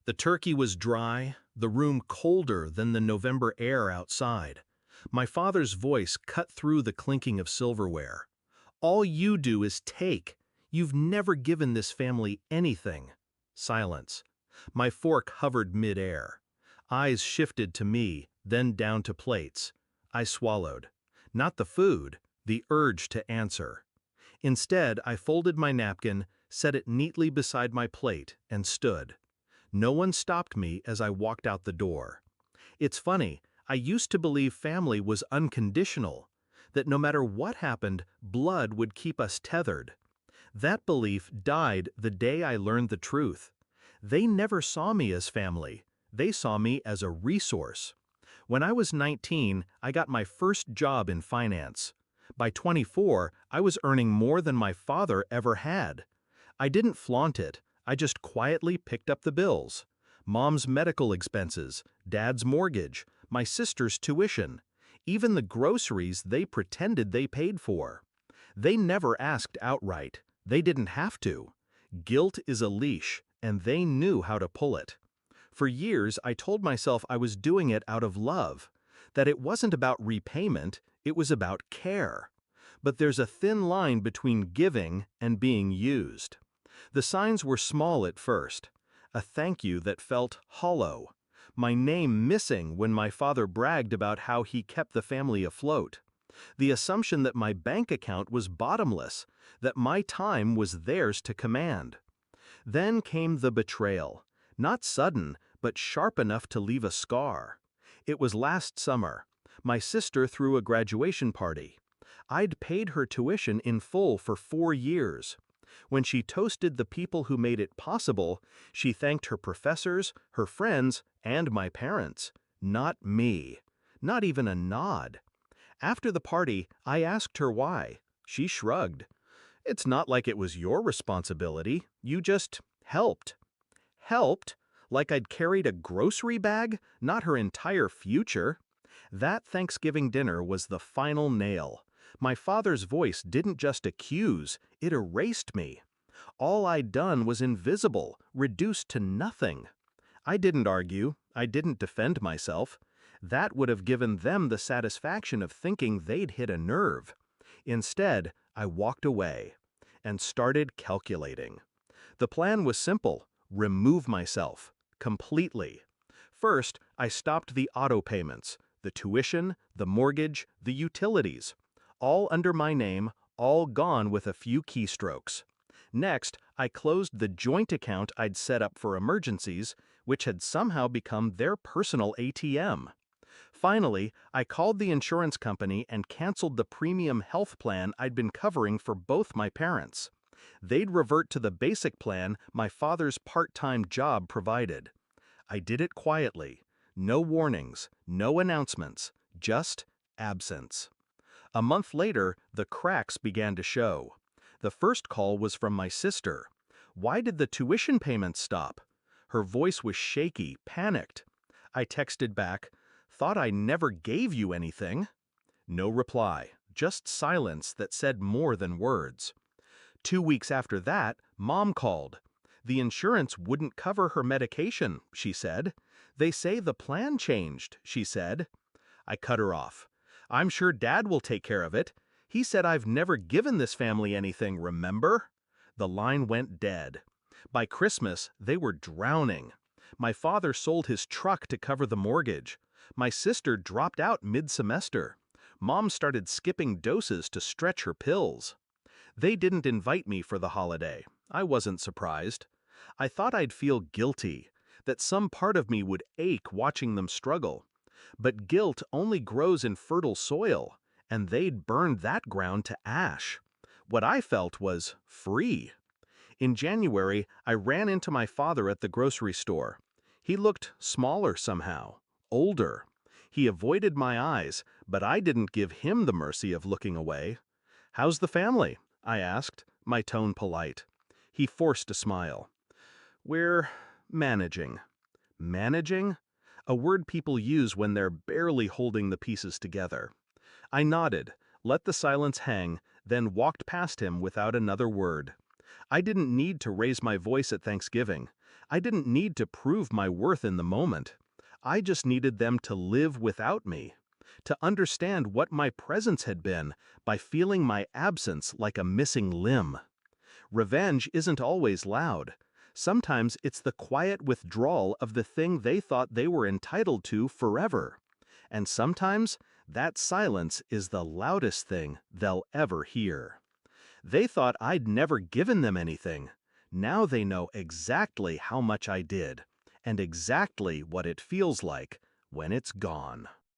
The turkey was dry, the room colder than the November air outside. My father's voice cut through the clinking of silverware. "All you do is take. You've never given this family anything." Silence. My fork hovered mid-air. Eyes shifted to me, then down to plates. I swallowed. Not the food, the urge to answer. Instead, I folded my napkin, set it neatly beside my plate, and stood. No one stopped me as I walked out the door. It's funny, I used to believe family was unconditional, that no matter what happened, blood would keep us tethered. That belief died the day I learned the truth. They never saw me as family. They saw me as a resource. When I was 19, I got my first job in finance. By 24, I was earning more than my father ever had. I didn't flaunt it, I just quietly picked up the bills. Mom's medical expenses, Dad's mortgage, my sister's tuition, even the groceries they pretended they paid for. They never asked outright. They didn't have to. Guilt is a leash, and they knew how to pull it. For years, I told myself I was doing it out of love, that it wasn't about repayment, it was about care. But there's a thin line between giving and being used. The signs were small at first. A thank you that felt hollow. My name missing when my father bragged about how he kept the family afloat. The assumption that my bank account was bottomless, that my time was theirs to command. Then came the betrayal. Not sudden, but sharp enough to leave a scar. It was last summer. My sister threw a graduation party. I'd paid her tuition in full for 4 years. When she toasted the people who made it possible, she thanked her professors, her friends, and my parents. Not me. Not even a nod. After the party, I asked her why. She shrugged. "It's not like it was your responsibility. You just helped." Helped? Like I'd carried a grocery bag, not her entire future? That Thanksgiving dinner was the final nail. My father's voice didn't just accuse, it erased me. All I'd done was invisible, reduced to nothing. I didn't argue, I didn't defend myself. That would have given them the satisfaction of thinking they'd hit a nerve. Instead, I walked away and started calculating. The plan was simple: remove myself. Completely. First, I stopped the auto payments, the tuition, the mortgage, the utilities. All under my name, all gone with a few keystrokes. Next, I closed the joint account I'd set up for emergencies, which had somehow become their personal ATM. Finally, I called the insurance company and canceled the premium health plan I'd been covering for both my parents. They'd revert to the basic plan my father's part-time job provided. I did it quietly. No warnings, no announcements, just absence. A month later, the cracks began to show. The first call was from my sister. Why did the tuition payments stop? Her voice was shaky, panicked. I texted back, "Thought I never gave you anything." No reply, just silence that said more than words. 2 weeks after that, Mom called. The insurance wouldn't cover her medication, she said. "They say the plan changed," she said. I cut her off. "I'm sure Dad will take care of it. He said I've never given this family anything, remember?" The line went dead. By Christmas, they were drowning. My father sold his truck to cover the mortgage. My sister dropped out mid-semester. Mom started skipping doses to stretch her pills. They didn't invite me for the holiday. I wasn't surprised. I thought I'd feel guilty, that some part of me would ache watching them struggle. But guilt only grows in fertile soil, and they'd burned that ground to ash. What I felt was free. In January, I ran into my father at the grocery store. He looked smaller somehow, older. He avoided my eyes, but I didn't give him the mercy of looking away. "How's the family?" I asked, my tone polite. He forced a smile. "We're managing." Managing? A word people use when they're barely holding the pieces together. I nodded, let the silence hang, then walked past him without another word. I didn't need to raise my voice at Thanksgiving. I didn't need to prove my worth in the moment. I just needed them to live without me, to understand what my presence had been by feeling my absence like a missing limb. Revenge isn't always loud. Sometimes it's the quiet withdrawal of the thing they thought they were entitled to forever. And sometimes that silence is the loudest thing they'll ever hear. They thought I'd never given them anything. Now they know exactly how much I did, and exactly what it feels like when it's gone.